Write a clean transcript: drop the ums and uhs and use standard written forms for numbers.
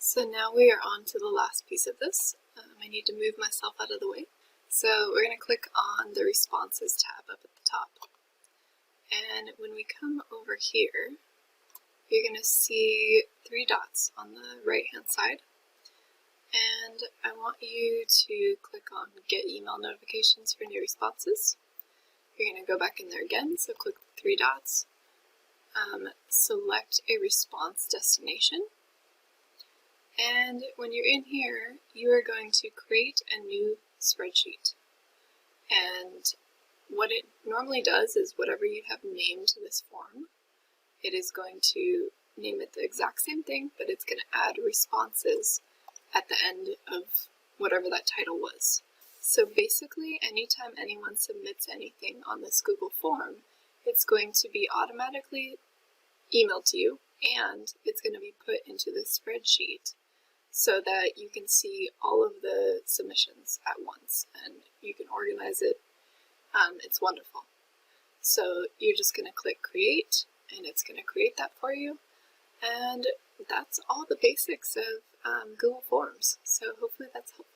So now we are on to the last piece of this. I need to move myself out of the way. So we're going to click on the Responses tab up at the top. And when we come over here, you're going to see 3 dots on the right hand side. And I want you to click on Get Email Notifications for New Responses. You're going to go back in there again, so click the 3 dots. Select a response destination. And when you're in here, you are going to create a new spreadsheet. And what it normally does is whatever you have named this form, it is going to name it the exact same thing, but it's going to add responses at the end of whatever that title was. So basically, anytime anyone submits anything on this Google form, it's going to be automatically emailed to you, and it's going to be put into the spreadsheet so that you can see all of the submissions at once and you can organize it. It's wonderful. So you're just going to click create and it's going to create that for you. And that's all the basics of Google Forms. So hopefully that's helpful.